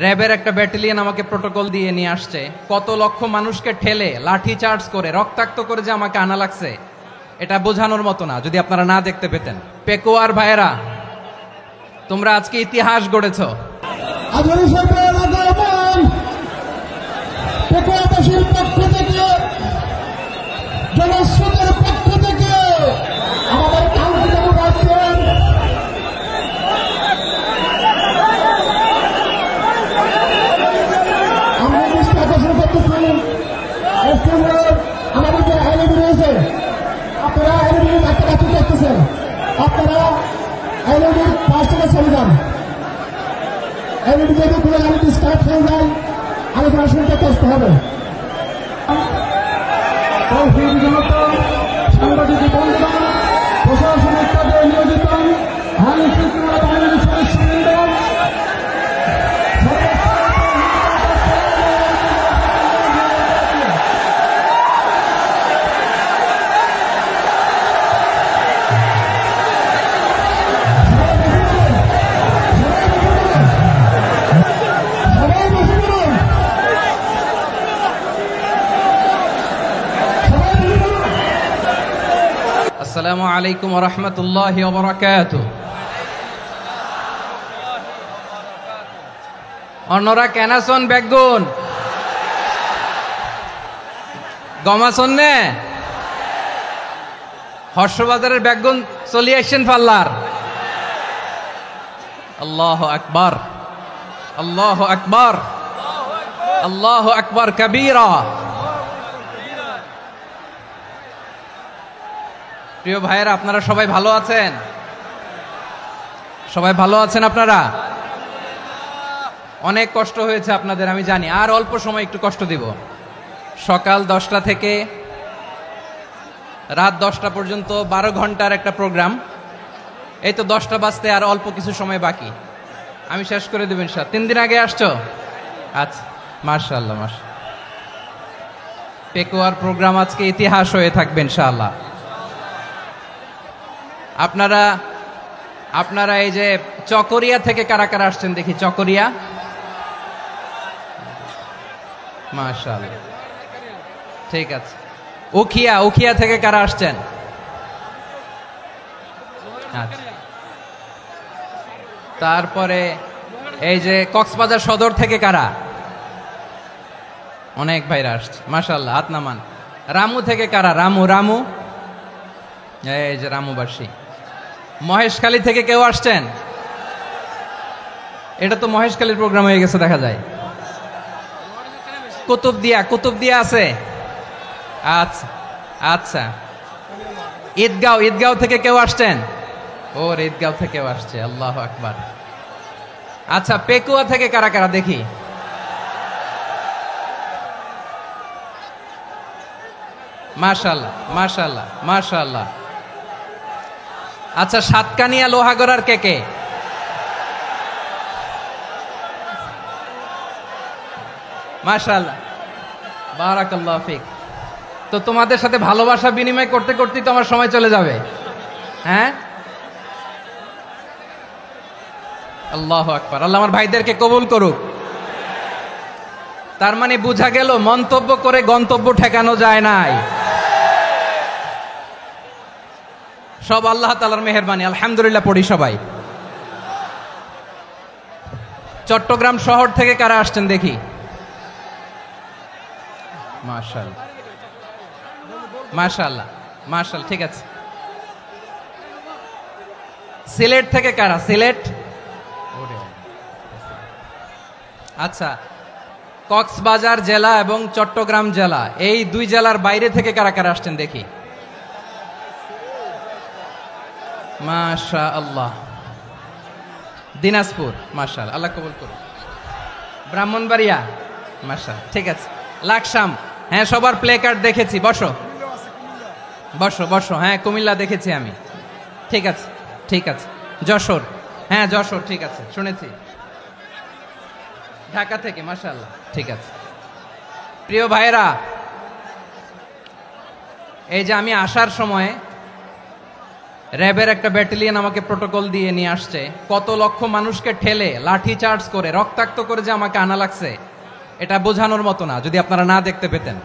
র্যাবের একটা ব্যাটালিয়ন আমাকে প্রোটোকল দিয়ে নিয়ে আসছে, কত লক্ষ মানুষকে ঠেলে লাঠি চার্জ করে রক্তাক্ত করে যে আমাকে আনা লাগছে, এটা বোঝানোর মতো না যদি আপনারা না দেখতে পেতেন। পেকুয়ার ভাইয়েরা, তোমরা আজকে ইতিহাস গড়েছ। আমাদের আইনজীবী রয়েছে, আপনারা আইনজীবী কাছাকাছি করতেছেন, আপনারা আইনজীবীর পাশ থেকে চলে যান। আইনজীবী যদি কোনো আইনজীবী স্টার্ট হয়ে যায়, আলোচনা শুনতে কষ্ট হবে। সাংবাদিক বন্ধুগণ, প্রশাসনিক কাজে নিয়োজিত আইন শৃঙ্খলা বাহিনীর সদস্যবৃন্দ, আসসালামু আলাইকুম ওয়া রাহমাতুল্লাহি ওয়া বারাকাতুহু। অন্যরা কেনাসন বেগুন গমাসন নে হর্ষবাজারের বেগুন চলি আসছেন পাল্লার। আল্লাহু আকবার, আল্লাহু আকবার, আল্লাহু আকবার কবীরা। প্রিয় ভাইয়েরা, আপনারা সবাই ভালো আছেন? সবাই ভালো আছেন? আপনারা অনেক কষ্ট হয়েছে আপনাদের, আমি জানি। আর অল্প সময় একটু কষ্ট দিব। সকাল 10টা থেকে রাত 10টা পর্যন্ত 12 ঘন্টার একটা প্রোগ্রাম। এই তো 10টা বাজতে আর অল্প কিছু সময় বাকি, আমি শেষ করে দেব ইনশাআল্লাহ। 3 দিন আগে আসছো? আচ্ছা, মাশাআল্লাহ মাশাআল্লাহ। পেকুয়ার প্রোগ্রাম আজকে ইতিহাস হয়ে থাকবে ইনশাআল্লাহ। আপনারা এই যে চকরিয়া থেকে কারা কারা আসছেন দেখি? চকরিয়া, মাশাআল্লাহ, ঠিক আছে। উখিয়া থেকে কারা আসছেন? আচ্ছা। তারপরে এই যে কক্সবাজার সদর থেকে কারা? অনেক ভাইরা আসছে, মাশাআল্লাহ, হাত নামান। রামু থেকে কারা? রামু, এই যে রামুবাসী। মহেশখালী থেকে কেউ আসছেন? এটা তো মহেশখালীর প্রোগ্রাম হয়ে গেছে দেখা যায়। কুতুবদিয়া আছে? আচ্ছা আচ্ছা। ঈদগাঁও থেকে কেউ আসছেন? ওর ঈদগাঁও থেকেও আসছে, আল্লাহু আকবার। আচ্ছা, পেকুয়া থেকে কারা কারা দেখি? মাশাআল্লাহ মাশাআল্লাহ মাশাআল্লাহ। আচ্ছা, সাতকানিয়া লোহাগড়ার কে? মাশাআল্লাহ, বারাকাল্লাহু ফিক। তো তোমাদের সাথে ভালোবাসা বিনিময় করতে করতেই তো আমার সময় চলে যাবে। হ্যাঁ, আল্লাহু আকবার। আল্লাহ আমার ভাইদেরকে কবুল করুক। তার মানে বোঝা গেল মন্তব্য করে গন্তব্য ঠেকানো যায় নাই। সব আল্লাহ তাআলার মেহেরবানি, আলহামদুলিল্লাহ পড়ি সবাই। চট্টগ্রাম শহর থেকে কারা আসছেন দেখি? মাশাআল্লাহ মাশাআল্লাহ মাশাআল্লাহ, ঠিক আছে। সিলেট থেকে কারা? সিলেট, আচ্ছা। কক্সবাজার জেলা এবং চট্টগ্রাম জেলা, এই 2 জেলার বাইরে থেকে কারা কারা আসছেন দেখি? মাশাআল্লাহ। দিনাজপুর, মাশাআল্লাহ, আল্লাহ কবুল করুন। ব্রাহ্মণবাড়িয়া, মাশাআল্লাহ, ঠিক আছে। লাকসাম, হ্যাঁ, সবার প্লে কার্ড দেখেছি। বসো বসো বসো। হ্যাঁ, কুমিল্লা দেখেছি আমি, ঠিক আছে ঠিক আছে। যশোর, হ্যাঁ যশোর, ঠিক আছে, শুনেছি। ঢাকা থেকে, মাশাআল্লাহ, ঠিক আছে। প্রিয় ভাইয়েরা, এই যে আমি আসার সময় র্যাবের একটা ব্যাটালিয়ন আমাকে প্রোটোকল দিয়ে নিয়ে আসছে, কত লক্ষ মানুষকে ঠেলে লাঠি চার্জ করে রক্তাক্ত করে যে আমাকে আনা লাগছে, এটা বোঝানোর মতো না। যদি আপনারা না দেখতে পেতেন,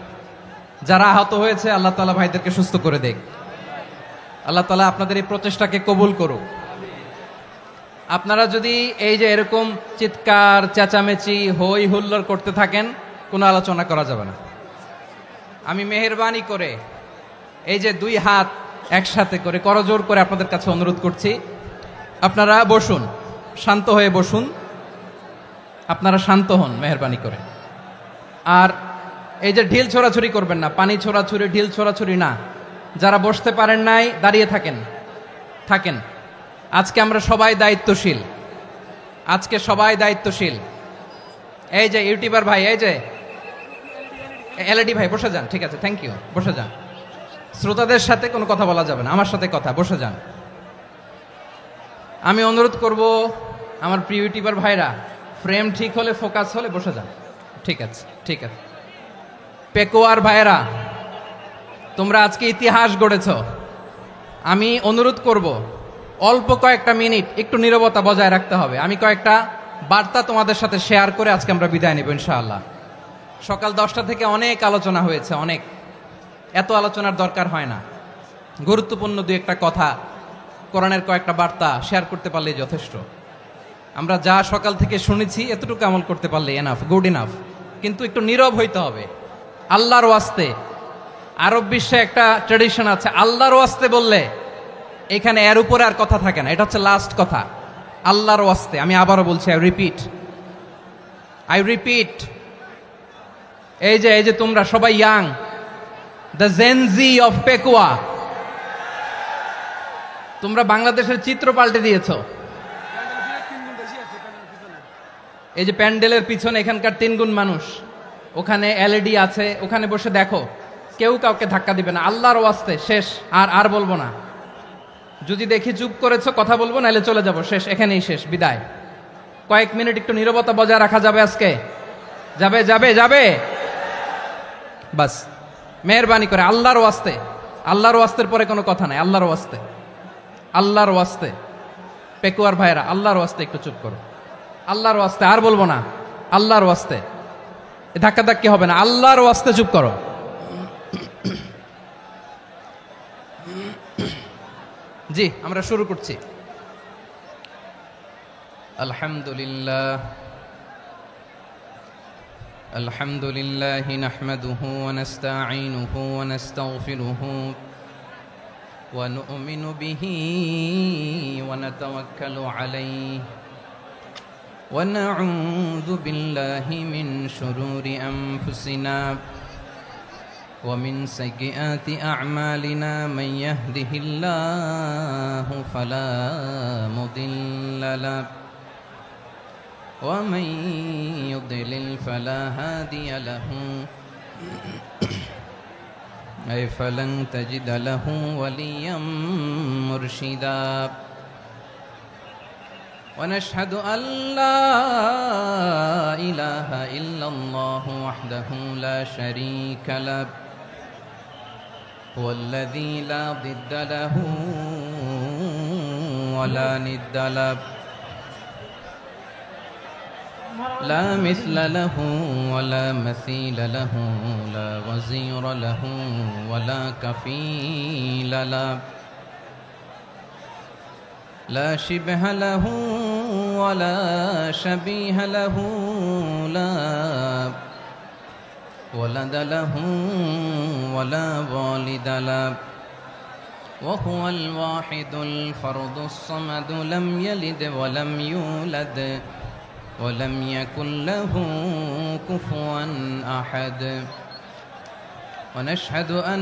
যারা আহত হয়েছে আল্লাহ তাআলা ভাইদেরকে সুস্থ করে দেখ। আল্লাহ তাআলা আপনাদের এই প্রচেষ্টাকে কবুল করুক। আপনারা যদি এই যে এরকম চিৎকার চেঁচামেচি হই হুল্লোড় করতে থাকেন, কোনো আলোচনা করা যাবে না। আমি মেহেরবানি করে এই যে দুই হাত একসাথে করে করজোড় করে আপনাদের কাছে অনুরোধ করছি, আপনারা বসুন, শান্ত হয়ে বসুন, আপনারা শান্ত হন মেহেরবানি করে। আর এই যে ঢিল ছোড়াছুরি করবেন না, পানি ছোড়াছুরি ঢিল ছোড়াছুরি না। যারা বসতে পারেন নাই দাঁড়িয়ে থাকেন। আজকে আমরা সবাই দায়িত্বশীল, আজকে সবাই দায়িত্বশীল। এই যে ইউটিউবার ভাই, এই যে এলইডি ভাই বসে যান, ঠিক আছে, থ্যাংক ইউ, বসে যান। শ্রোতাদের সাথে কোনো কথা বলা যাবে না, আমার সাথে কথা, বসে যান। আমি অনুরোধ করব আমার প্রিয় ইউটিউবার ভাইরা, ফ্রেম ঠিক হলে ফোকাস হলে বসে যান, ঠিক আছে, ঠিক আছে। পেকোয়ার ভাইরা, তোমরা আজকে ইতিহাস গড়েছ। আমি অনুরোধ করব অল্প কয়েকটা মিনিট একটু নীরবতা বজায় রাখতে হবে। আমি কয়েকটা বার্তা তোমাদের সাথে শেয়ার করে আজকে আমরা বিদায় নেব ইনশাআল্লাহ। সকাল 10টা থেকে অনেক আলোচনা হয়েছে, অনেক, এত আলোচনার দরকার হয় না। গুরুত্বপূর্ণ দুই একটা কথা, কোরআনের কয়েকটা বার্তা শেয়ার করতে পারলেই যথেষ্ট। আমরা যা সকাল থেকে শুনেছি এতটুকু আমল করতে পারলে এনাফ, গুড ইনাফ। কিন্তু একটু নীরব হইতে হবে আল্লাহর ওয়াস্তে। আরব বিশ্বে একটা ট্র্যাডিশন আছে, আল্লাহর ওয়াস্তে বললে এখানে এর উপরে আর কথা থাকে না, এটা হচ্ছে লাস্ট কথা। আল্লাহর ওয়াস্তে, আমি আবারও বলছি, আই রিপিট, এই যে তোমরা সবাই young, the Gen Z of Pekua, তোমরা বাংলাদেশের চিত্র পাল্টে দিয়েছ। এই যে প্যান্ডেলের পিছনে এখানকার 3 গুণ মানুষ, ওখানে এলইডি আছে, ওখানে বসে দেখো, কেউ কাউকে ধাক্কা দিবে না। আল্লাহর ওয়াস্তে, শেষ, আর বলবো না। যদি দেখি চুপ করেছো, কথা বলবো, নাহলে চলে যাব, শেষ, এখানেই শেষ, বিদায়। কয়েক মিনিট একটু নীরবতা বজায় রাখা যাবে আজকে? যাবে বাস, মেহেরবানি করে আল্লাহর ওয়াস্তে। আল্লাহর ওয়াস্তের পরে কোনো কথা নাই, আল্লাহর ওয়াস্তে। পেকুয়ার ভাইরা, আল্লাহর ওয়াস্তে একটু চুপ করো, আল্লাহর ওয়াস্তে, আর বলবো না, আল্লাহর ওয়াস্তে। ধাক্কাধাক্কি হবে না, আল্লাহর ওয়াস্তে চুপ করো। জি, আমরা শুরু করছি। আলহামদুলিল্লাহ নাহমাদুহু ওয়া নাস্তাঈনুহু ওয়া নাস্তাগফিরুহু ওয়া নু'মিনু বিহি ওয়া নাতাওয়াক্কালু আলাইহি ওয়া নাউযু বিল্লাহি মিন শুরুরি আনফুসিনা ومن سيئات أعمالنا من يهده الله فلا مضل له ومن يضلل فلا هادي له أي فلن تجد له وليا مرشدا ونشهد أن لا إله إلا الله وحده لا شريك له هو الذي لا ضد له ولا ند له لا مثل له ولا مثيل له لا وزير له ولا كفيل له لا شبه له ولا شبيه له لا ولد له ولا والد له وهو الواحد الفرد الصمد لم يلد ولم يولد ولم يكن له كفوا أحد ونشهد أن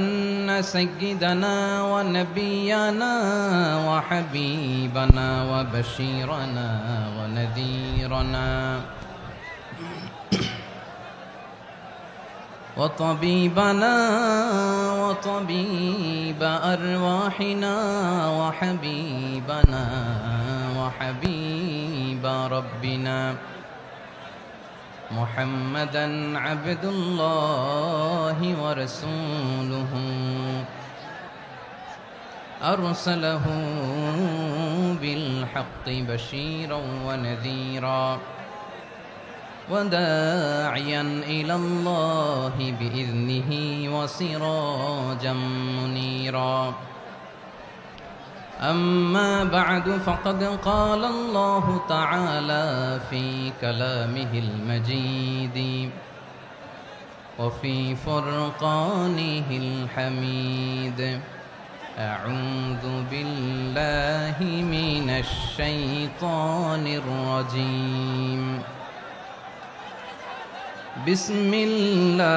سيدنا ونبينا وحبيبنا وبشيرنا ونذيرنا وطبيبنا وطبيب أرواحنا وحبيبنا وحبيب ربنا محمدا عبد الله ورسوله أرسله بالحق بشيرا ونذيرا وداعيا إلى الله بإذنه وسراجا منيرا أما بعد فقد قال الله تعالى في كلامه المجيد وفي فرقانه الحميد أعوذ بالله من الشيطان الرجيم بسم الله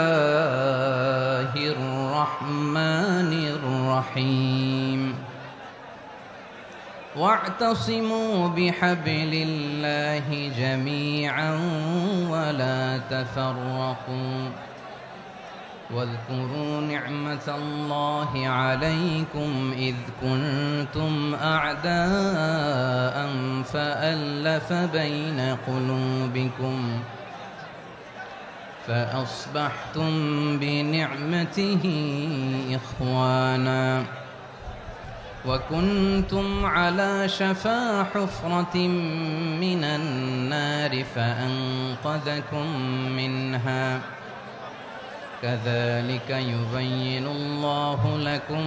الرحمن الرحيم واعتصموا بحبل الله جميعا ولا تفرقوا واذكروا نعمة الله عليكم إذ كنتم أعداء فألف بين قلوبكم فأصبحتم بنعمته إخوانا وكنتم على شفا حفرة من النار فأنقذكم منها كذلك يبين الله لكم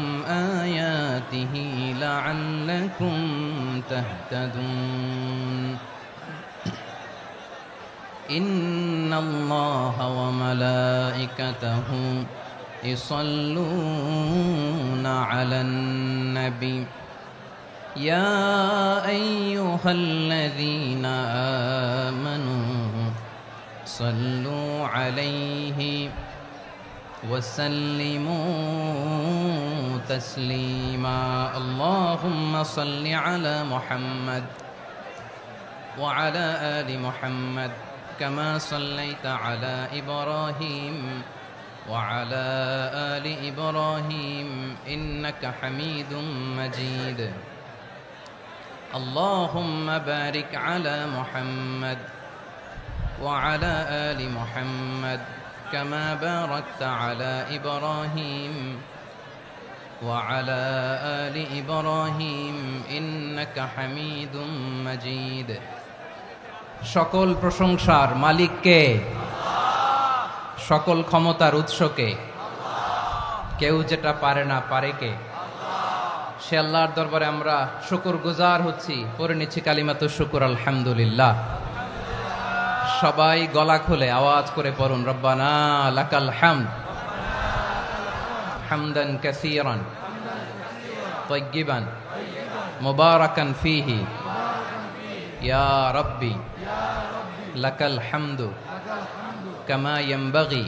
آياته لعلكم تهتدون إن الله وملائكته يصلون على النبي يا أيها الذين آمنوا صلوا عليه وسلموا تسليما اللهم صل على محمد وعلى آل محمد كما صليت على إبراهيم وعلى آل إبراهيم إنك حميد مجيد اللهم بارك على محمد وعلى آل محمد كما باركت على إبراهيم وعلى آل إبراهيم إنك حميد مجيد সকল প্রশংসার মালিক কে? সকল ক্ষমতার উৎস কে? কেউ যেটা পারে না পারে কে? সে আল্লাহর দরবারে আমরা শুকরগুজার হচ্ছি, পড়ে নিচ্ছি কালিমাতুশ শুকর আলহামদুলিল্লাহ। সবাই গলা খুলে আওয়াজ করে পড়ুন রব্বানা লাকাল হামদ হামদান কাসীরান তাইয়্যিবান মুবারাকান ফীহি ইয়া রাব্বি লাকাল হামদু কামা ইয়ানবাগি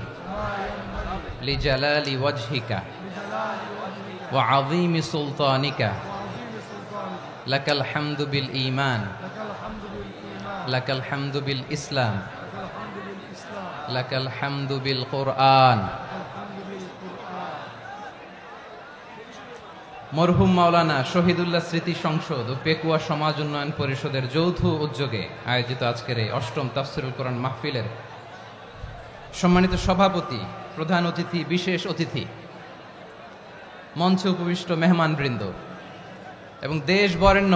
লিজালালি ওয়াজহিকা ওয়া আযীমি সুলতানিকা লাকাল হামদু বিল ঈমান লাকাল হামদু বিল ইসলাম লাকাল হামদু বিল কুরআন। মরহুম মাওলানা শহীদুল্লাহ স্মৃতি সংসদ ও পেকুয়া সমাজ উন্নয়ন পরিষদের যৌথ উদ্যোগে আয়োজিত আজকের এই অষ্টম তাফসীরুল কোরআন মাহফিলের সম্মানিত সভাপতি, প্রধান অতিথি, বিশেষ অতিথি, মঞ্চে উপবিষ্ট মেহমানবৃন্দ এবং দেশ বরেণ্য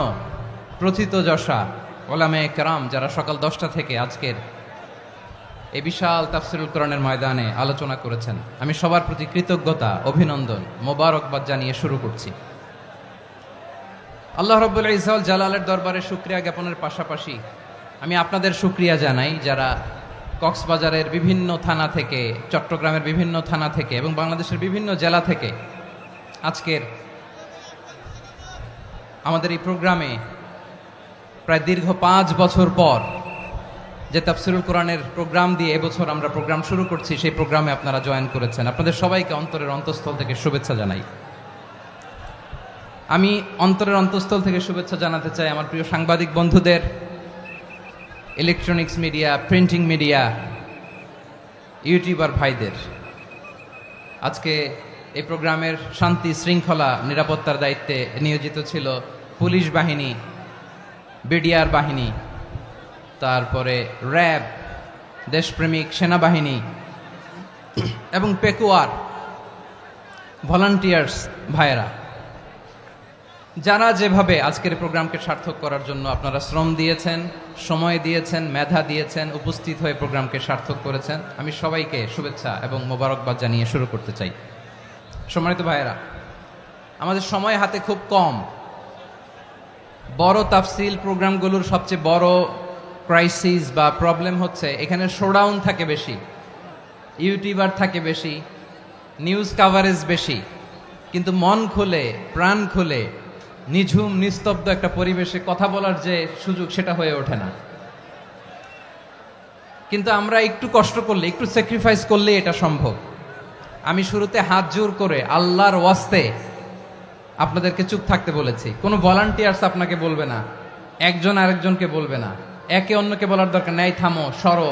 প্রথিতযশা ওলামায়ে কেরাম যারা সকাল 10টা থেকে আজকের এই বিশাল তাফসীরুল কোরআনের ময়দানে আলোচনা করেছেন, আমি সবার প্রতি কৃতজ্ঞতা, অভিনন্দন, মোবারকবাদ জানিয়ে শুরু করছি। আল্লাহ রাব্বুল ইজ্জত ওয়াল জালালের দরবারে শুকরিয়া জ্ঞাপনের পাশাপাশি আমি আপনাদের শুকরিয়া জানাই যারা কক্সবাজারের বিভিন্ন থানা থেকে, চট্টগ্রামের বিভিন্ন থানা থেকে এবং বাংলাদেশের বিভিন্ন জেলা থেকে আজকের আমাদের এই প্রোগ্রামে প্রায় দীর্ঘ 5 বছর পর যে তাফসীরুল কোরআনের প্রোগ্রাম দিয়ে এবছর আমরা প্রোগ্রাম শুরু করছি, সেই প্রোগ্রামে আপনারা জয়েন করেছেন। আপনাদের সবাইকে অন্তরের অন্তঃস্থল থেকে শুভেচ্ছা জানাই। আমি অন্তরের অন্তঃস্থল থেকে শুভেচ্ছা জানাতে চাই আমার প্রিয় সাংবাদিক বন্ধুদের, electronics media, printing media, YouTuber ভাইদের। আজকে এই প্রোগ্রামের শান্তি শৃঙ্খলা নিরাপত্তার দায়িত্বে নিয়োজিত ছিল পুলিশ বাহিনী, বিডিআর বাহিনী, তারপরে র্যাব, দেশপ্রেমিক সেনাবাহিনী এবং পেকুয়ার ভলান্টিয়ার্স ভাইয়েরা। যারা যেভাবে আজকের প্রোগ্রামকে সার্থক করার জন্য আপনারা শ্রম দিয়েছেন, সময় দিয়েছেন, মেধা দিয়েছেন, উপস্থিত হয়ে প্রোগ্রামকে সার্থক করেছেন, আমি সবাইকে শুভেচ্ছা এবং মোবারকবাদ জানিয়ে শুরু করতে চাই। সম্মানিত ভাইয়েরা, আমাদের সময় হাতে খুব কম। বড় তাফসিল প্রোগ্রামগুলোর সবচেয়ে বড় ক্রাইসিস বা প্রবলেম হচ্ছে এখানে শোডাউন থাকে বেশি, ইউটিউবার থাকে বেশি, নিউজ কাভারেজ বেশি, কিন্তু মন খুলে প্রাণ খুলে নিঝুম নিস্তব্ধ একটা পরিবেশে কথা বলার যে সুযোগ সেটা হয়ে ওঠে না। কিন্তু আমরা একটু কষ্ট করলে, একটু স্যাক্রিফাইস করলে এটা সম্ভব। আমি শুরুতে হাত জোর করে আল্লাহর ওয়াস্তে আপনাদেরকে চুপ থাকতে বলেছি। কোনো ভলান্টিয়ার্স আপনাকে বলবে না, একজন আরেকজনকে বলবে না, একে অন্যকে বলার দরকার নাই, থামো, সরো,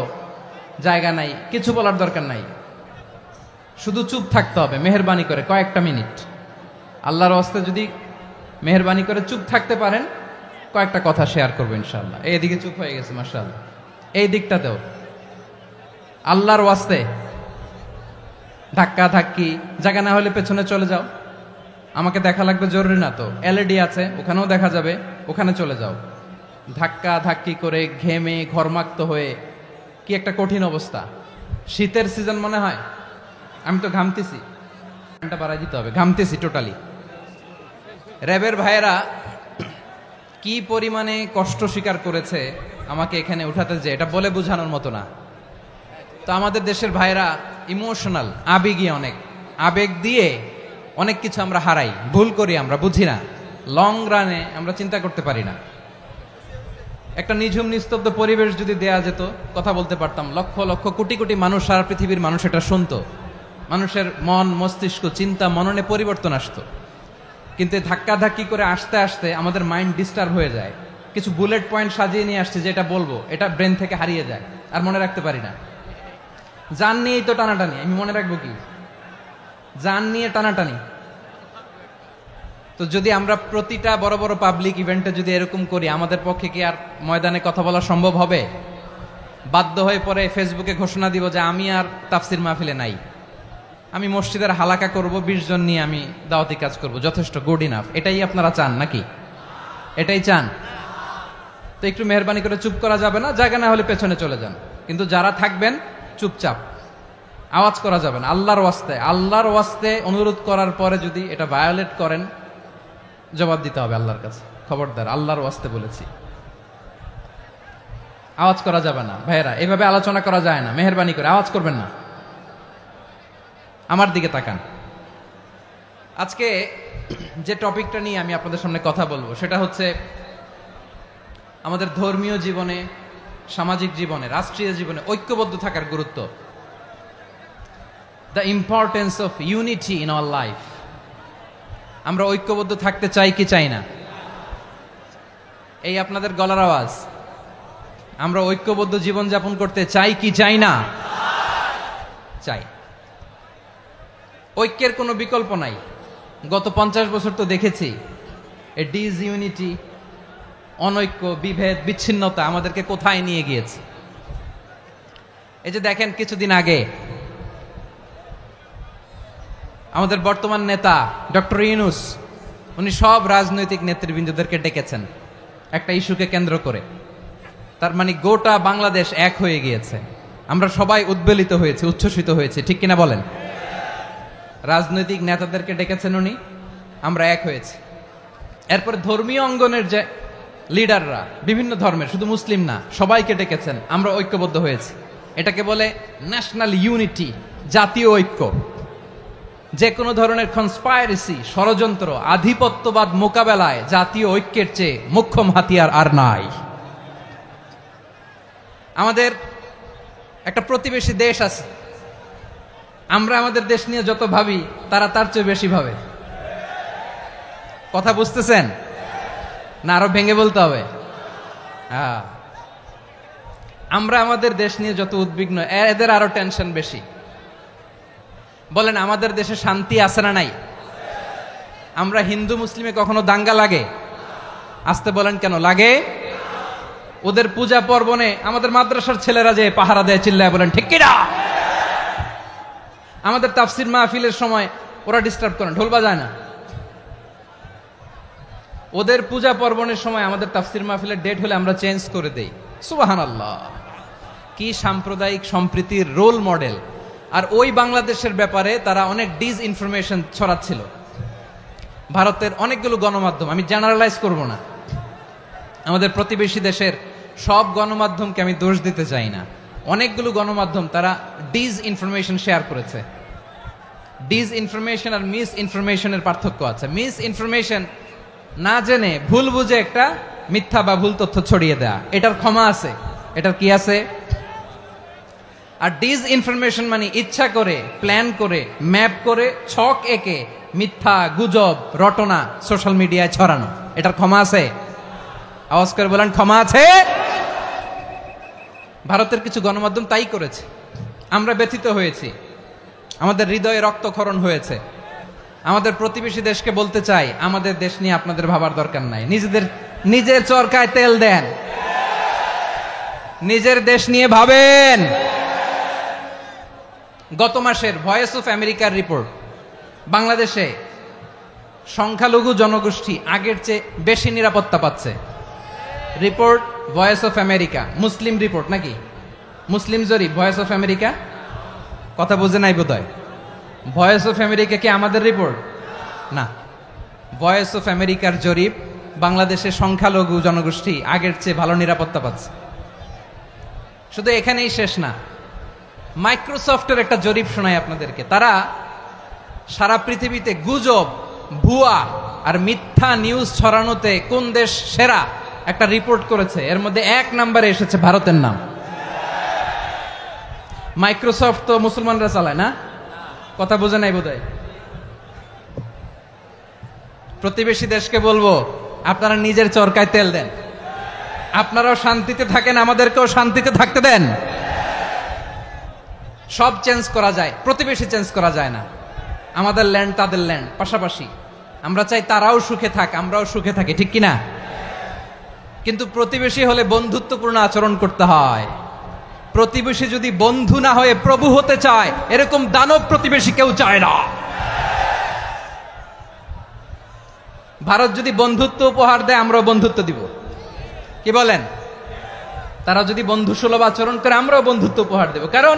জায়গা নাই, কিছু বলার দরকার নাই। শুধু চুপ থাকতে হবে মেহেরবানি করে কয়েকটা মিনিট। আল্লাহর ওয়াস্তে যদি মেহেরবানি করে চুপ থাকতে পারেন, কয়েকটা কথা শেয়ার করবো ইনশাআল্লাহ। এইদিকে চুপ হয়ে গেছে মাশাআল্লাহ, এই দিকটাতেও আল্লাহর ওয়াস্তে ধাক্কা ধাক্কি জায়গা না হলে পেছনে চলে যাও। আমাকে দেখা লাগবে জরুরি না তো, এলইডি আছে ওখানেও দেখা যাবে, ওখানে চলে যাও। ধাক্কা ধাক্কি করে ঘেমে ঘরমাক্ত হয়ে কি একটা কঠিন অবস্থা। শীতের সিজন মনে হয়, আমি তো ঘামতেছি, ঘন্টা বাড়াই দিতে হবে, ঘামতেছি টোটালি। র্যাবের ভাইয়েরা কি পরিমাণে কষ্ট স্বীকার করেছে আমাকে এখানে উঠাতে, যে এটা বলে বোঝানোর মতো না। তো আমাদের দেশের ভাইয়েরা ইমোশনাল, আবেগী, অনেক আবেগ দিয়ে অনেক কিছু আমরা হারাই, ভুল করি, আমরা বুঝি না, লং রানে আমরা চিন্তা করতে পারি না। একটা নিঝুম নিস্তব্ধ পরিবেশ যদি দেয়া যেত, কথা বলতে পারতাম, লক্ষ লক্ষ কোটি কোটি মানুষ, সারা পৃথিবীর মানুষ এটা শুনতো, মানুষের মন মস্তিষ্ক চিন্তা মননে পরিবর্তন আসতো। কিন্তু ধাক্কা ধাক্কি করে আসতে আসতে আমাদের মাইন্ড ডিস্টার্ব হয়ে যায়। কিছু বুলেট পয়েন্ট সাজিয়ে নিয়ে আসছে, যেটা বলবো এটা ব্রেন থেকে হারিয়ে যায়, আর মনে রাখতে পারি না। জান নিয়েই তো টানাটানি, আমি মনে রাখবো কি? জান নিয়ে টানাটানি। তো যদি আমরা প্রতিটা বড় বড় পাবলিক ইভেন্টে যদি এরকম করি, আমাদের পক্ষে কি আর ময়দানে কথা বলা সম্ভব হবে? বাধ্য হয়ে পরে ফেসবুকে ঘোষণা দিব যে আমি আর তাফসির মাহফিলে নাই, আমি মসজিদের হালাকা করব, 20 জন নিয়ে আমি দাওয়াতি কাজ করব, যথেষ্ট, গুড ইনাফ। এটাই আপনারা চান নাকি? এটাই চান? তো একটু মেহরবানি করে চুপ করা যাবে না, জায়গা না হলে পেছনে চলে যান। কিন্তু যারা থাকবেন চুপচাপ, আওয়াজ করা যাবে না। আল্লাহর ওয়াস্তে, আল্লাহর ওয়াস্তে অনুরোধ করার পরে যদি এটা ভায়োলেট করেন, জবাব দিতে হবে আল্লাহর কাছে। খবরদার, আল্লাহর ওয়াস্তে বলেছি, আওয়াজ করা যাবে না। ভাইয়েরা, এভাবে আলোচনা করা যায় না, মেহরবানি করে আওয়াজ করবেন না। আমার দিকে তাকান। আজকে যে টপিকটা নিয়ে আমি আপনাদের সামনে কথা বলবো সেটা হচ্ছে আমাদের ধর্মীয় জীবনে, সামাজিক জীবনে, রাষ্ট্রীয় জীবনে ঐক্যবদ্ধ থাকার গুরুত্ব। The importance of unity in our life. আমরা ঐক্যবদ্ধ থাকতে চাই কি চাই না? এই আপনাদের গলার আওয়াজ। আমরা ঐক্যবদ্ধ জীবনযাপন করতে চাই কি চাই না? চাই। ঐক্যের কোনো বিকল্প নাই। গত 50 বছর তো দেখেছি এ ডিসইউনিটি, অনৈক্য, বিভেদ, বিচ্ছিন্নতা আমাদেরকে কোথায় নিয়ে গিয়েছে। এই যে দেখেন, কিছুদিন আগে আমাদের বর্তমান নেতা ডক্টর ইউনূস, উনি সব রাজনৈতিক নেতৃবৃন্দদেরকে ডেকেছেন একটা ইস্যুকে কেন্দ্র করে। তার মানে গোটা বাংলাদেশ এক হয়ে গিয়েছে। আমরা সবাই উদ্বেলিত হয়েছে, উচ্ছ্বসিত হয়েছে, ঠিক কিনা বলেন? রাজনৈতিক নেতাদেরকে ডেকেছেন উনি, আমরা এক হয়েছি। এরপর ধর্মীয় অঙ্গনের যে লিডাররা, বিভিন্ন ধর্মের, শুধু মুসলিম না, সবাইকে ডেকেছেন, আমরা ঐক্যবদ্ধ হয়েছি। এটাকে বলে ন্যাশনাল ইউনিটি, জাতীয় ঐক্য। যে কোনো ধরনের কনস্পাইরেসি, ষড়যন্ত্র, আধিপত্যবাদ মোকাবেলায় জাতীয় ঐক্যের চেয়ে মোক্ষম হাতিয়ার আর নাই। আমাদের একটা প্রতিবেশী দেশ আছে, আমরা আমাদের দেশ নিয়ে যত ভাবি তারা তার চেয়ে বেশি ভাবে। কথা বুঝতেছেন না? আরো ভেঙে বলতে হবে। হ্যাঁ, আমরা আমাদের দেশ নিয়ে যত উদ্বিগ্ন, এদের আরো টেনশন বেশি। বলেন, আমাদের দেশে শান্তি আছে না নাই? আমরা হিন্দু মুসলিমে কখনো দাঙ্গা লাগে? আসতে বলেন, কেন লাগে? ওদের পূজা পার্বণে আমাদের মাদ্রাসার ছেলেরা যে পাহারা দেয়, চিল্লায় বলেন ঠিক কিনা? আমাদের তাফসির মাহফিলের সময় ওরা ডিস্টার্ব করেন, ঢোল বাজায় না। ওদের পূজা পার্বণের সময় আমাদের তাফসির মাহফিলের ডেট হলে আমরা চেঞ্জ করে দেই। সুবহানাল্লাহ, কি সাম্প্রদায়িক সম্প্রীতির রোল মডেল। আর ওই বাংলাদেশের ব্যাপারে তারা অনেক ডিসইনফরমেশন ছড়াচ্ছিল। ভারতের অনেকগুলো গণমাধ্যম, আমি জেনারেলাইজ করব না, আমাদের প্রতিবেশী দেশের সব গণমাধ্যমকে আমি দোষ দিতে চাই না, অনেকগুলো গণমাধ্যম তারা ডিসইনফরমেশন শেয়ার করেছে। ডিসইনফরমেশন আর মিস ইনফরমেশনের পার্থক্য আছে। মিস ইনফরমেশন না জেনে ভুল বুঝে একটা মিথ্যা বা ভুল তথ্য ছড়িয়ে দেয়া, এটার ক্ষমা আছে, এটার কি আছে। আর ডিসইনফরমেশন মানে ইচ্ছা করে, প্ল্যান করে, ম্যাপ করে, ছক এঁকে মিথ্যা, গুজব, রটনা সোশ্যাল মিডিয়ায় ছড়ানো, এটার ক্ষমা আছে? আওয়াজ করে বলেন, ক্ষমা আছে? ভারতের কিছু গণমাধ্যম তাই করেছে, আমরা ব্যথিত হয়েছি, আমাদের হৃদয়ে রক্তক্ষরণ হয়েছে। আমাদের প্রতিবেশী দেশকে বলতে চাই, আমাদের দেশ নিয়ে আপনাদের ভাবার দরকার নাই, নিজের চরকায় তেল দেন, নিজের দেশ নিয়ে ভাবেন। গত মাসের ভয়েস অফ আমেরিকার রিপোর্ট, বাংলাদেশে সংখ্যালঘু জনগোষ্ঠী আগের চেয়ে বেশি নিরাপত্তা পাচ্ছে। Report voice of America, Muslim report নাকি? মুসলিম জরিপ, ভয়েস অফ আমেরিকা। কথা বুঝে নাই বোধহয়। ভয়েস অফ আমেরিকা কি আমাদের রিপোর্ট? না, ভয়েস অফ আমেরিকার জরিপ, বাংলাদেশের সংখ্যালঘু জনগোষ্ঠী আগের চেয়ে ভালো নিরাপত্তা পাচ্ছে। শুধু এখানেই শেষ না, মাইক্রোসফটের একটা জরিপ শোনাই আপনাদেরকে। তারা সারা পৃথিবীতে গুজব, ভুয়া আর মিথ্যা নিউজ ছড়ানোতে কোন দেশ সেরা একটা রিপোর্ট করেছে। এর মধ্যে 1 নম্বরে এসেছে ভারতের নাম। মাইক্রোসফট তো মুসলমানরা চালায় না, কথা বোঝে নাই বোধহয়। প্রতিবেশী দেশকে বলবো, আপনারা নিজের চরকায় তেল দেন, আপনারাও শান্তিতে থাকেন, আমাদেরকেও শান্তিতে থাকতে দেন। সব চেঞ্জ করা যায়, প্রতিবেশী চেঞ্জ করা যায় না। আমাদের ল্যান্ড তাদের ল্যান্ড, পাশাপাশি। আমরা চাই তারাও সুখে থাক, আমরাও সুখে থাকি, ঠিক কিনা? কিন্তু প্রতিবেশী হলে বন্ধুত্বপূর্ণ আচরণ করতে হয়। প্রতিবেশী যদি বন্ধু না হয়ে প্রভু হতে চায়, এরকম দানব প্রতিবেশী কেউ চায় না। ভারত যদি বন্ধুত্ব উপহার দেয়, আমরাও বন্ধুত্ব দিব, কি বলেন? তারা যদি বন্ধু সুলভ আচরণ করে, আমরাও বন্ধুত্ব উপহার দেব। কারণ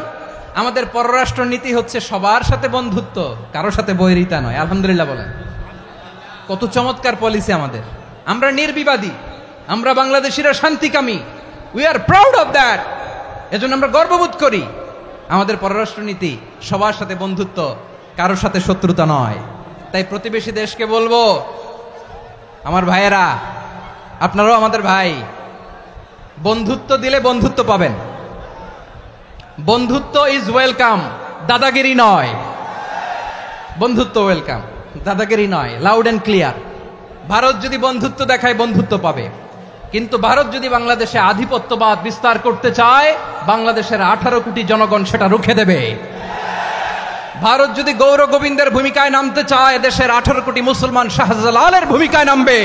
আমাদের পররাষ্ট্র নীতি হচ্ছে সবার সাথে বন্ধুত্ব, কারোর সাথে বৈরিতা নয়। আলহামদুলিল্লাহ বলেন, কত চমৎকার পলিসি আমাদের। আমরা নির্বিবাদী, আমরা বাংলাদেশিরা শান্তিকামী, we are proud of that. এজন্য আমরা গর্ববোধ করি। আমাদের পররাষ্ট্র নীতি সবার সাথে বন্ধুত্ব, কারোর সাথে শত্রুতা নয়। তাই প্রতিবেশী দেশকে বলবো, আমার ভাইয়েরা, আপনারাও আমাদের ভাই, বন্ধুত্ব দিলে বন্ধুত্ব পাবেন। বন্ধুত্ব ইজ ওয়েলকাম, দাদাগিরি নয়। বন্ধুত্ব ওয়েলকাম, দাদাগিরি নয়, লাউড এন্ড ক্লিয়ার। ভারত যদি বন্ধুত্ব দেখায়, বন্ধুত্ব পাবে। কিন্তু ভারত যদি বাংলাদেশে আধিপত্যবাদ বিস্তার করতে চায়, বাংলাদেশের 18 কোটি জনগণ সেটা রুখে দেবে। ভারত যদি গৌর গোবিন্দের ভূমিকায় নামতে চায়, দেশের 18 কোটি মুসলমান শাহজালালের ভূমিকায় নামবে।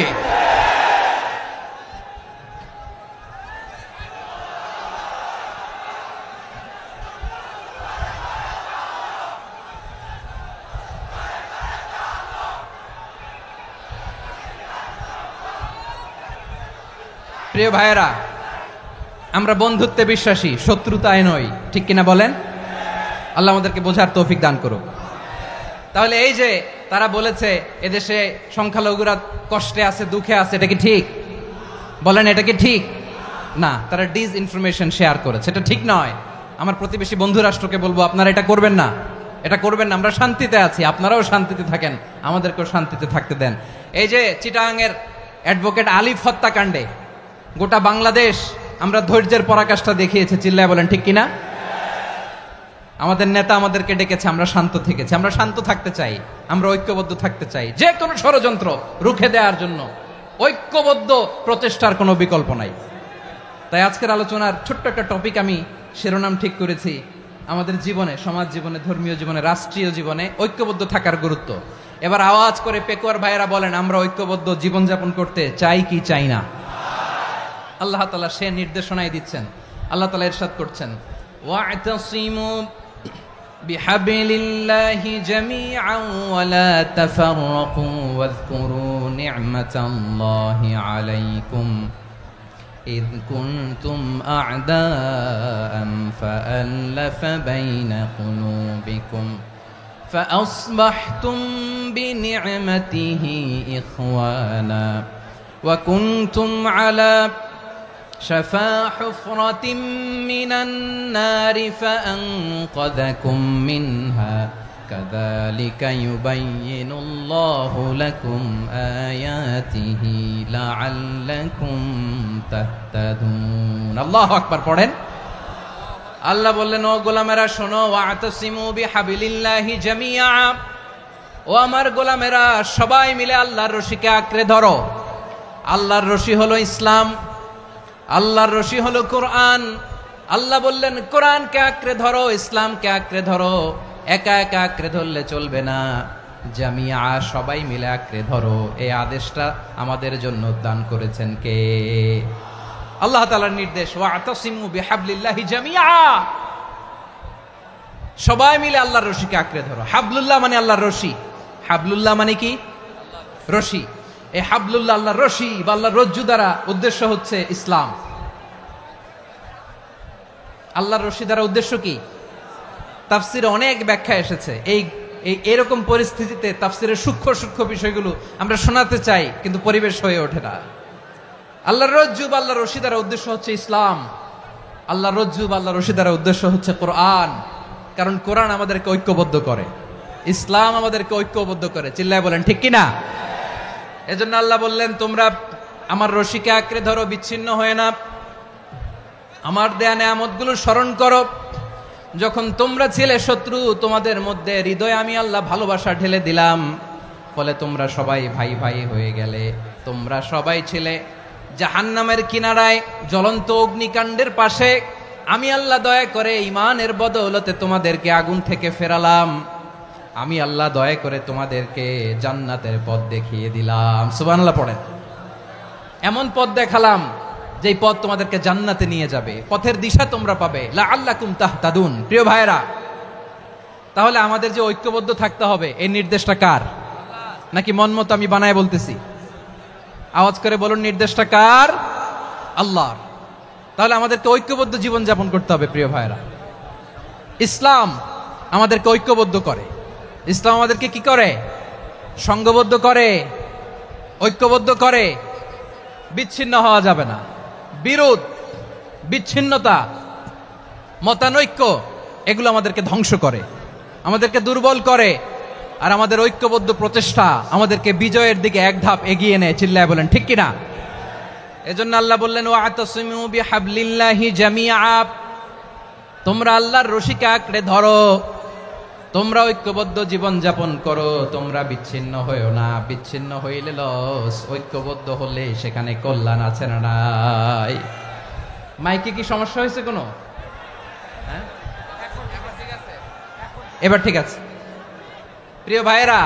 প্রিয় ভাইয়েরা, আমরা বন্ধুত্বে বিশ্বাসী, শত্রুতায় নই, ঠিক কিনা বলেন? আল্লাহ আমাদেরকে বোঝার তৌফিক দান করুক। তাহলে এই যে তারা বলেছে এদেশে সংখ্যালঘুরা কষ্টে আছে, দুঃখে আছে, এটা কি ঠিক? বলেন, এটা কি ঠিক? না, তারা ডিসইনফরমেশন শেয়ার করেছে, এটা ঠিক নয়। আমার প্রতিবেশী বন্ধু রাষ্ট্রকে বলবো, আপনারা এটা করবেন না, এটা করবেন না। আমরা শান্তিতে আছি, আপনারাও শান্তিতে থাকেন, আমাদেরকেও শান্তিতে থাকতে দেন। এই যে চিটাগাংয়ের অ্যাডভোকেট আলিফ হত্যাকাণ্ডে গোটা বাংলাদেশ আমরা ধৈর্যের পরাকাষ্ঠা দেখিয়েছে, চিল্লায় বলেন ঠিক কিনা? আমাদের নেতা আমাদেরকে ডেকেছে, আমরা শান্ত থেকেছি। আমরা শান্ত থাকতে চাই, আমরা ঐক্যবদ্ধ থাকতে চাই। যে কোনো ষড়যন্ত্র রুখে দেওয়ার জন্য ঐক্যবদ্ধ প্রচেষ্টার কোনো বিকল্প নাই। তাই আজকের আলোচনার ছোট্ট একটা টপিক আমি শিরোনাম ঠিক করেছি, আমাদের জীবনে, সমাজ জীবনে, ধর্মীয় জীবনে, রাষ্ট্রীয় জীবনে ঐক্যবদ্ধ থাকার গুরুত্ব। এবার আওয়াজ করে পেকুয়ার ভাইয়েরা বলেন, আমরা ঐক্যবদ্ধ জীবনযাপন করতে চাই কি চাই না? আল্লাহ তাআলা সে নির্দেশনাই দিচ্ছেন। আল্লাহ তাআলা ইরশাদ করছেন, ওয়া'তাসিমু বিহাবিলিল্লাহি জামিআন ওয়া লা তাফাররাকু ওয়াযকুরু নি'মাতাল্লাহি আলাইকুম إذ كنتم أعداء فألف بين قلوبكم فأصبحتم بنعمته إخوانا وكنتم على شفا حفرة من النار فأنقذكم منها كذلك يبين الله لكم آياته لعلكم تهتدون الله أكبر পড়েন আল্লাহ বললেন ও গোলামেরা শোনো ওয়াতাসিমু বিহাবিলিল্লাহি জামিআ ও আমার গোলামেরা সবাই মিলে আল্লাহর রশিকে আঁকড়ে ধরো আল্লাহর রশি হলো ইসলাম আল্লাহর রশি হলো কোরআন আল্লাহ বললেন কোরআনকে আঁকড়ে ধরো ইসলামকে আঁকড়ে ধরো একা একা আঁকড়ে ধরলে চলবে না জামিয়া সবাই মিলে আঁকড়ে ধরো এই আদেশটা আমাদের জন্য দান করেছেন কে আল্লাহ তাআলার নির্দেশ ওয়াতাসিমু বিহাবলিল্লাহি জামিআ সবাই মিলে আল্লাহর রশিকে আঁকড়ে ধরো হাবলুল্লাহ মানে আল্লাহর রশি হাবলুল্লাহ মানে কি রশি এই হাবলুল্লাহ আল্লাহর রশি বা আল্লাহর রজ্জু দ্বারা উদ্দেশ্য হচ্ছে ইসলাম আল্লাহর রশি দ্বারা উদ্দেশ্য কি তাফসিরে অনেক ব্যাখ্যা এসেছে এই এরকম পরিস্থিতিতে তাফসিরের সূক্ষ্ম সূক্ষ্ম বিষয়গুলো আমরা শোনাতে চাই কিন্তু পরিবেশ হয়ে ওঠে না আল্লাহর রজ্জু বা আল্লাহর রশি দ্বারা উদ্দেশ্য হচ্ছে ইসলাম আল্লাহর রজ্জু বা আল্লাহর রশি দ্বারা উদ্দেশ্য হচ্ছে কোরআন কারণ কোরআন আমাদেরকে ঐক্যবদ্ধ করে ইসলাম আমাদেরকে ঐক্যবদ্ধ করে চিল্লায় বলেন ঠিক কিনা এজন্য আল্লাহ বললেন তোমরা আমার রশিকে আঁকড়ে ধরো বিচ্ছিন্ন হয়ে না আমার দেয়া নেয়ামতগুলো স্মরণ করো যখন তোমরা ছিলে শত্রু তোমাদের মধ্যে হৃদয়ে আমি আল্লাহ ভালোবাসা ঢেলে দিলাম ফলে তোমরা সবাই ভাই ভাই হয়ে গেলে তোমরা সবাই ছিলে জাহান্নামের কিনারায় জ্বলন্ত অগ্নিকাণ্ডের পাশে আমি আল্লাহ দয়া করে ঈমানের বদৌলতে তোমাদেরকে আগুন থেকে ফেরালাম আমি আল্লাহ দয়া করে তোমাদেরকে জান্নাতের পথ দেখিয়ে দিলাম সুবহানাল্লাহ পড়েন এমন পথ দেখালাম যেই পথ তোমাদেরকে জান্নাতে নিয়ে যাবে পথের দিশা তোমরা পাবে লাআল্লাকুম তাহতাদুন প্রিয় ভাইরা তাহলে আমাদের যে ঐক্যবদ্ধ থাকতে হবে এই নির্দেশটা কার নাকি মন মতো আমি বানায় বলতেছি আওয়াজ করে বলুন নির্দেশটা কার আল্লাহর তাহলে আমাদেরকে ঐক্যবদ্ধ জীবন যাপন করতে হবে প্রিয় ভাইরা ইসলাম আমাদেরকে ঐক্যবদ্ধ করে ইসলাম আমাদেরকে কি করে সংঘবদ্ধ করে ঐক্যবদ্ধ করে বিচ্ছিন্ন হওয়া যাবে না বিরোধ বিচ্ছিন্নতা মতানৈক্য এগুলো আমাদেরকে ধ্বংস করে আমাদেরকে দুর্বল করে আর আমাদের ঐক্যবদ্ধ প্রচেষ্টা আমাদেরকে বিজয়ের দিকে এক ধাপ এগিয়ে নেয় চিল্লায় বলেন ঠিক কিনা এজন্য আল্লাহ বললেন ওয়াতাসিমু বিহাবলিল্লাহি জামিআ তোমরা আল্লাহর রশিকে আঁকড়ে ধরো তোমরা ঐক্যবদ্ধ জীবন যাপন করো তোমরা বিচ্ছিন্ন হইও না বিচ্ছিন্ন হইলে লস ঐক্যবদ্ধ হলে সেখানে কল্যাণ আছে না নাই মাইকে কি সমস্যা হয়েছে কোনো এবার ঠিক আছে প্রিয় ভাইয়েরা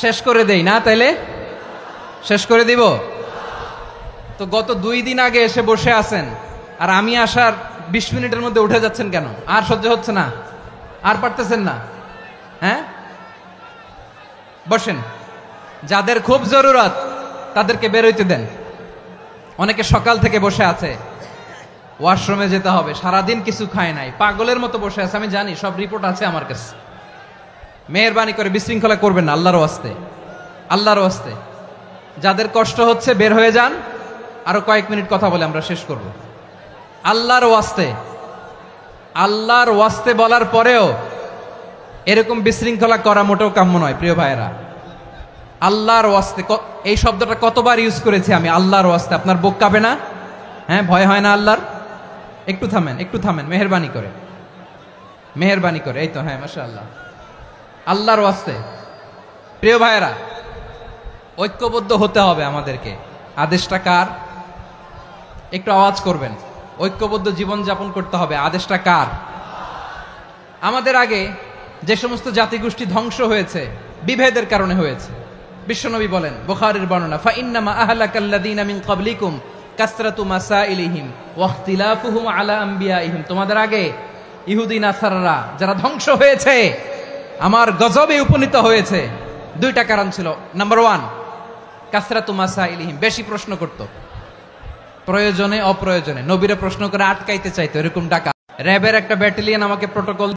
শেষ করে দেই না তাইলে শেষ করে দিব তো গত 2 দিন আগে এসে বসে আছেন আর আমি আসার 20 মিনিটের মধ্যে উঠে যাচ্ছেন কেন আর সহ্য হচ্ছে না আর পারতেছেন না হ্যাঁ বসেন যাদের খুব জরুরত তাদেরকে বের হইতে দেন অনেকে সকাল থেকে বসে আছে ওয়াশরুমে যেতে হবে সারাদিন কিছু খায় নাই পাগলের মতো বসে আছে আমি জানি সব রিপোর্ট আছে আমার কাছে মেহেরবানি করে বিশৃঙ্খলা করবেন না আল্লাহর ওয়াস্তে আল্লাহর ওয়াস্তে যাদের কষ্ট হচ্ছে বের হয়ে যান আরো কয়েক মিনিট কথা বলে আমরা শেষ করব আল্লাহর ওয়াস্তে বলার পরেও এরকম বিশৃঙ্খলা করা মোটেও কাম্য নয় প্রিয় ভাইয়েরা আল্লাহর ওয়াস্তে এই শব্দটা কতবার ইউজ করেছি আমি আল্লাহর ওয়াস্তে আপনার বুক কাঁপে না হ্যাঁ ভয় হয় না আল্লাহর একটু থামেন মেহেরবানি করে এই তো হ্যাঁ মাশাআল্লাহ আল্লাহর ওয়াস্তে প্রিয় ভাইয়েরা ঐক্যবদ্ধ হতে হবে আমাদেরকে আদেশটা কার একটু আওয়াজ করবেন ঐক্যবদ্ধ জীবন যাপন করতে হবে আদেশটা কার আমাদের আগে যে সমস্ত জাতিগোষ্ঠী ধ্বংস হয়েছে বিভেদের কারণে হয়েছে বিশ্বনবী বলেন বুখারীর বর্ণনা ফা ইন্নামা আহলাকাল্লাযীনা মিন ক্বাবলিকুম কাসরাতু মাসাইলিহিম ওয়া ইখতিলাফুহুম আলা আমবিয়াইহিম তোমাদের আগে ইহুদি নাসারারা যারা ধ্বংস হয়েছে, আমার গজবে উপনীত হয়েছে, দুইটা কারণ ছিল। নাম্বার 1, কাসরাতু মাসাইলিহিম, বেশি প্রশ্ন করত, প্রয়োজনে অপ্রয়োজনে নবীরে প্রশ্ন করে আটকাইতে চাইতো, এরকম ডাকা। র্যাবের একটা ব্যাটালিয়ন আমাকে প্রোটোকল